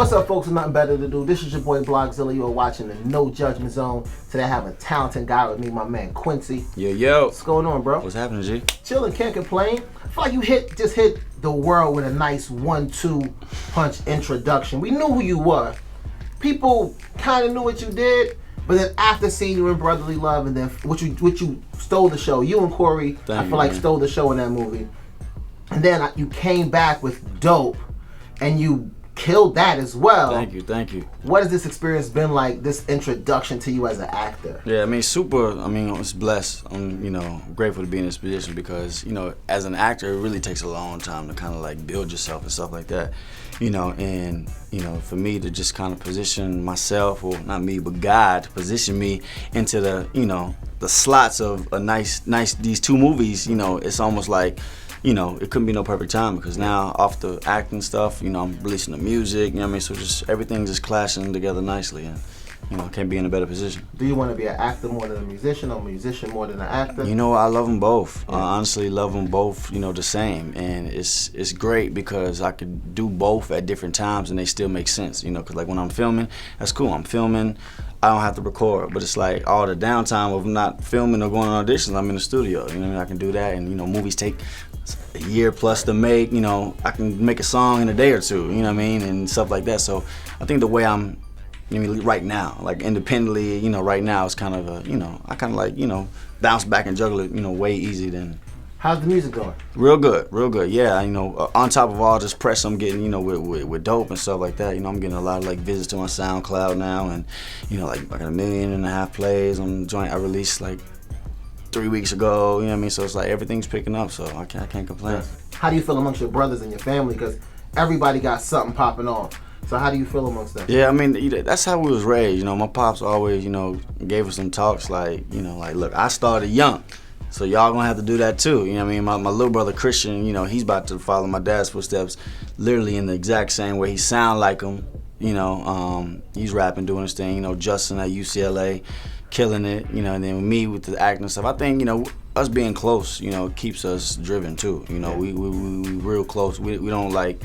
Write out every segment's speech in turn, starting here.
What's up, folks? Nothing better to do. This is your boy Blogzilla. You are watching the No Judgment Zone. Today I have a talented guy with me, my man Quincy. Yo. What's going on, bro? What's happening, G? Chillin', can't complain. I feel like you just hit the world with a nice 1-2 punch introduction. We knew who you were. People kind of knew what you did, but then after seeing you in Brotherly Love and then what you stole the show, you and Corey, I feel like stole the show in that movie. And then you came back with Dope, and you killed that as well. Thank you. What has this experience been like, this introduction to you as an actor? Yeah, it's blessed. I'm, grateful to be in this position because, as an actor, it really takes a long time to kind of like build yourself and stuff like that. For me to just kind of position myself, or not me, but God to position me into the slots of these two movies, it's almost like, it couldn't be no perfect time because now off the acting stuff, I'm releasing the music, so just everything just clashing together nicely, and can't be in a better position. Do you want to be an actor more than a musician, or a musician more than an actor? I love them both. I honestly love them both, the same, and it's great because I could do both at different times and they still make sense, because like when I'm filming, that's cool. I'm filming, I don't have to record, but it's like all the downtime of not filming or going on auditions, I'm in the studio, I can do that, and movies take a year plus to make, I can make a song in a day or two, and stuff like that. So I think the way I'm, right now, like independently, right now it's kind of I kind of like, bounce back and juggle it, way easy than. How's the music going? Real good. Yeah, on top of all this press I'm getting, with Dope and stuff like that, I'm getting a lot of like visits to my SoundCloud now, and like I got 1.5 million plays on the joint I released like 3 weeks ago, so it's like everything's picking up, so I can't complain. How do you feel amongst your brothers and your family? Because everybody got something popping off. So how do you feel amongst them? Yeah, that's how we was raised. My pops always, gave us some talks like, look, I started young, so y'all gonna have to do that too. My little brother Christian, he's about to follow my dad's footsteps, literally in the exact same way. He sound like him, he's rapping, doing his thing. Justin at UCLA, killing it, and then with me with the acting stuff. I think, us being close, keeps us driven too. We real close. We don't like,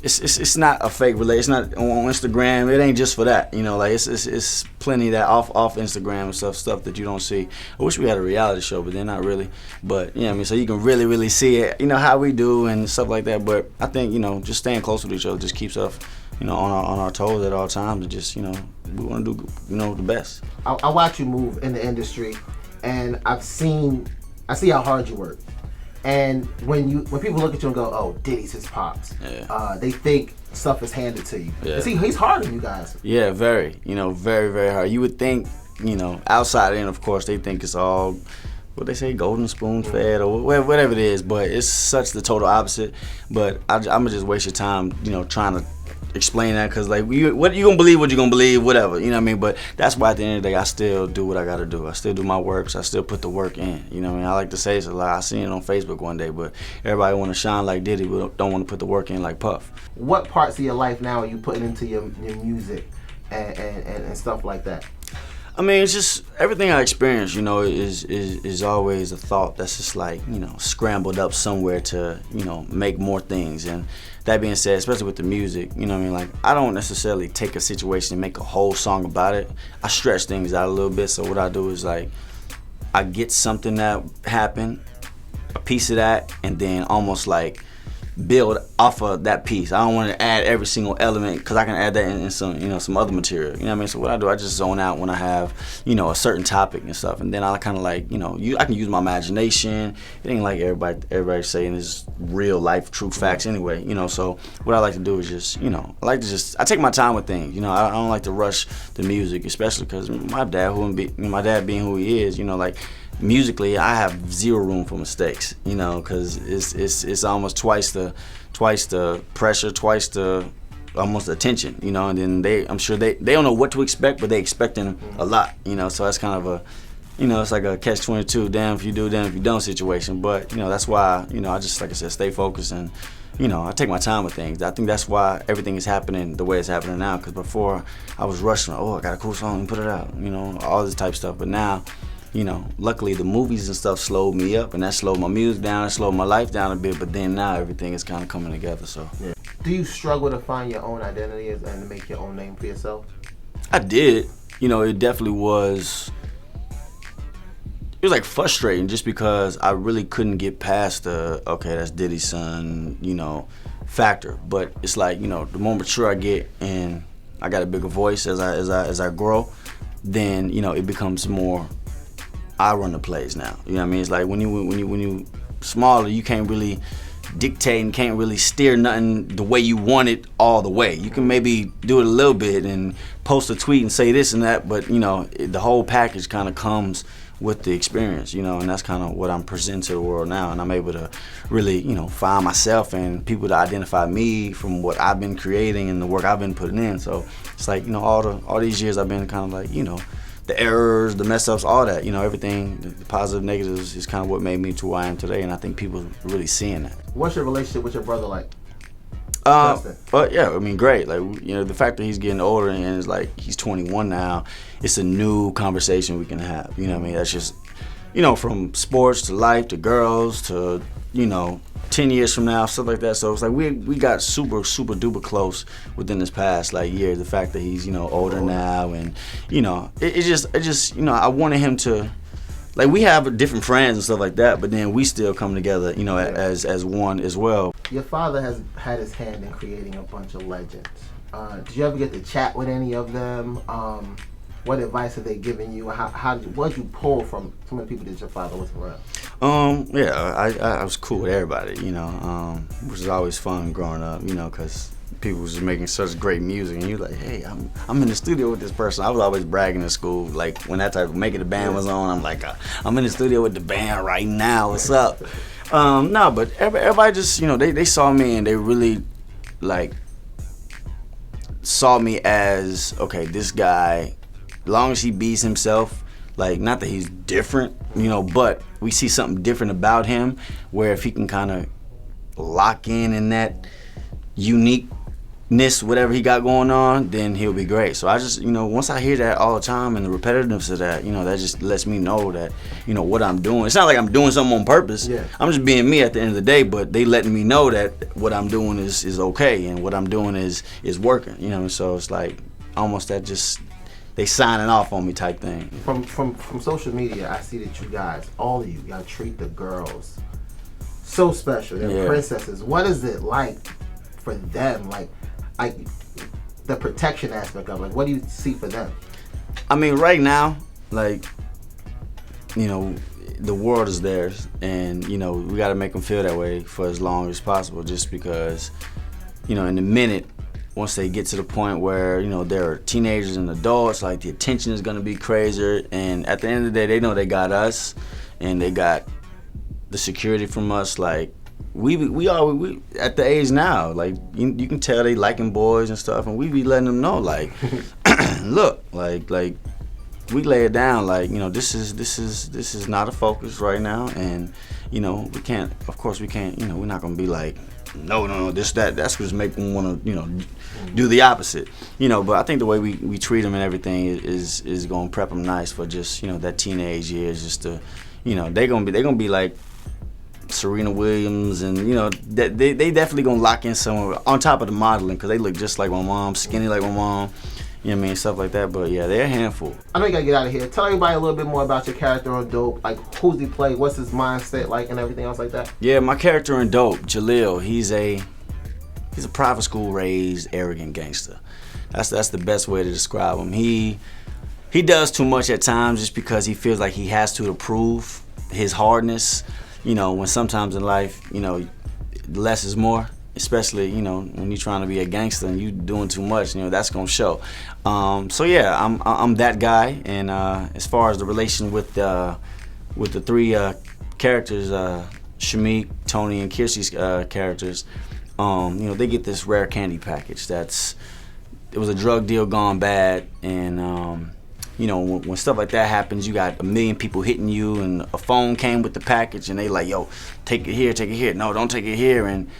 it's not a fake relation. It's not on Instagram. It ain't just for that. It's plenty of that off Instagram and stuff that you don't see. I wish we had a reality show, but they're not really. But so you can really see it. How we do and stuff like that. But I think just staying close with each other just keeps us on our toes at all times, and just we want to do the best. I watch you move in the industry, and I see how hard you work. And when people look at you and go, "Oh, Diddy's his pops," they think stuff is handed to you. Yeah. See, he's hard on you guys. Yeah, very. Very, very hard. You would think, outside in, of course, they think it's all, what they say, golden spoon fed or whatever it is. But it's such the total opposite. But I'm gonna just waste your time, trying to explain that, because like what you gonna believe, whatever, but that's why at the end of the day I still do what I gotta do. I still do my work, so I still put the work in, I like to say it's a lot. I seen it on Facebook one day, but everybody want to shine like Diddy, but don't want to put the work in like Puff. What parts of your life now are you putting into your music and stuff like that? It's just everything I experience, is always a thought that's just like, scrambled up somewhere to, make more things. And that being said, especially with the music, I don't necessarily take a situation and make a whole song about it. I stretch things out a little bit. So what I do is like, I get something that happened, a piece of that, and then almost like build off of that piece. I don't want to add every single element, because I can add that in some, some other material. So what I do, I just zone out when I have, a certain topic and stuff, and then I kind of like, I can use my imagination. It ain't like everybody saying is real life, true facts anyway. So what I like to do is just, I take my time with things. I don't like to rush the music, especially because my dad being who he is, musically, I have zero room for mistakes, because it's almost twice the pressure, twice the almost attention, and then I'm sure they don't know what to expect, but they expecting a lot, so that's kind of a, it's like a catch-22, damn if you do, damn if you don't situation. But that's why I just, like I said, stay focused, and I take my time with things. I think that's why everything is happening the way it's happening now, because before I was rushing, I got a cool song and put it out, all this type of stuff. But now, luckily the movies and stuff slowed me up, and that slowed my music down, it slowed my life down a bit, but then now everything is kind of coming together, so. Yeah. Do you struggle to find your own identity and to make your own name for yourself? I did. It definitely was. It was like frustrating just because I really couldn't get past the okay, that's Diddy's son, factor. But it's like the more mature I get and I got a bigger voice as I grow, then it becomes more. I run the plays now. You know what I mean? It's like when you smaller, you can't really dictate and can't really steer nothing the way you want it all the way. You can maybe do it a little bit and post a tweet and say this and that, but the whole package kind of comes with the experience, and that's kind of what I'm presenting to the world now, and I'm able to really, find myself and people to identify me from what I've been creating and the work I've been putting in. So it's like, all these years I've been kind of like, the errors, the mess ups, all that, everything, the positive, negatives is kind of what made me to who I am today, and I think people are really seeing that. What's your relationship with your brother like? But yeah, I mean, great. Like, the fact that he's getting older and it's like he's 21 now, it's a new conversation we can have. You know what I mean? That's just, from sports to life to girls to, 10 years from now, stuff like that. So it's like we got super, super duper close within this past year. The fact that he's, older now and, it just, I wanted him to, like, we have different friends and stuff like that, but then we still come together, as one as well. Your father has had his hand in creating a bunch of legends. Did you ever get to chat with any of them? What advice have they given you? What did you pull from some of the people that your father was around? Yeah, I was cool with everybody, which is always fun growing up, because people was making such great music, and you're like, hey, I'm in the studio with this person. I was always bragging in school, like when that type of Making the Band was on, I'm like, I'm in the studio with the band right now. What's up? No, but everybody just, they saw me and they really saw me as, okay, this guy, as long as he beats himself, not that he's different, but we see something different about him, where if he can kind of lock in that uniqueness, whatever he got going on, then he'll be great. So I just, once I hear that all the time and the repetitiveness of that, that just lets me know that, what I'm doing. It's not like I'm doing something on purpose. Yeah. I'm just being me at the end of the day, but they letting me know that what I'm doing is okay and what I'm doing is working, so it's like almost that just, they signing off on me type thing. From social media, I see that you guys, all of you, y'all treat the girls so special. They're princesses. What is it like for them? Like the protection aspect of it. What do you see for them? I mean, right now, the world is theirs, and we got to make them feel that way for as long as possible. Just because, in the minute. Once they get to the point where, they're teenagers and adults, the attention is going to be crazier. And at the end of the day, they know they got us and they got the security from us. We at the age now, you can tell they liking boys and stuff, and we be letting them know, look, we lay it down, this is not a focus right now, and we can't, we're not gonna be like, no, that's just make them want to, do the opposite, but I think the way we treat them and everything is gonna prep them nice for just, that teenage years, just to, they're gonna be like Serena Williams, and they definitely gonna lock in somewhere on top of the modeling, because they look just like my mom, skinny like my mom. You know what I mean? Stuff like that. But yeah, they're a handful. I know you gotta get out of here. Tell everybody a little bit more about your character on Dope. Who's he play? What's his mindset like and everything else like that? Yeah, my character in Dope, Jaleel, he's a private school raised arrogant gangster. That's the best way to describe him. He does too much at times just because he feels like he has to prove his hardness. When sometimes in life, less is more. Especially, when you're trying to be a gangster and you doing too much, that's gonna show. So yeah, I'm that guy. And as far as the relation with the three characters, Shamik, Tony, and Kirsty's characters, they get this rare candy package. It was a drug deal gone bad, and when stuff like that happens, you got a million people hitting you, and a phone came with the package, and they like, yo, take it here. No, don't take it here. And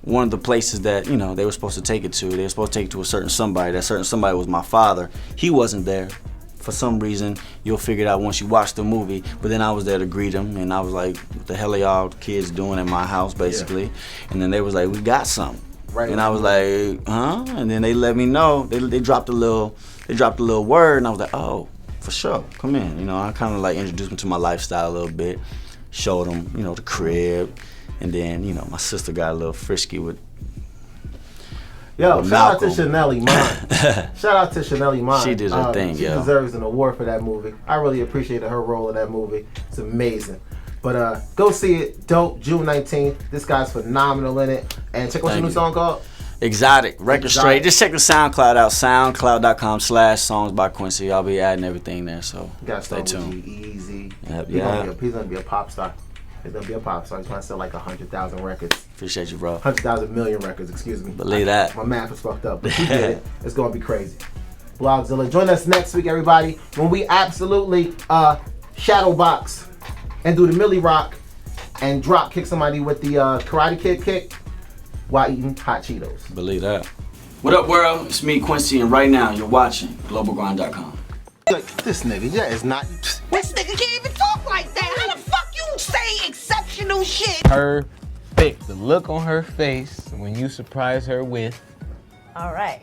one of the places that, they were supposed to take it to, they were supposed to take it to a certain somebody. That certain somebody was my father. He wasn't there. For some reason, you'll figure it out once you watch the movie. But then I was there to greet him, and I was like, what the hell are y'all kids doing at my house, basically? Yeah. And then they was like, we got something. Right. And I was like, huh? And then they let me know. They dropped a little word, and I was like, oh, for sure, come in. You know, I kind of like introduced them to my lifestyle a little bit, showed them, you know, the crib, and then, you know, my sister got a little frisky with. Yo, shout out to Chanel Iman. Shout out to Chanel Iman. She did her thing, She deserves an award for that movie. I really appreciated her role in that movie. It's amazing. But go see it. Dope. June 19th. This guy's phenomenal in it. And check out your new song called Exotic. Record Straight. Just check the SoundCloud out. SoundCloud.com/songs by Quincy. I'll be adding everything there, so stay tuned. Easy. Yep, He's gonna be a pop star. He's gonna be a pop star. He's trying to sell like 100,000 records. Appreciate you, bro. 100,000 million records, excuse me. Believe that. My math is fucked up, but you get it. It's gonna be crazy. Blogzilla. Join us next week, everybody, when we absolutely shadow box and do the Millie Rock and drop kick somebody with the Karate Kid kick while eating hot Cheetos. Believe that. What up, world? It's me, Quincy, and right now you're watching globalgrind.com. Like, this nigga, that is not. This nigga can't even talk like that. How the fuck you say exceptional shit? Perfect. The look on her face when you surprise her with. All right.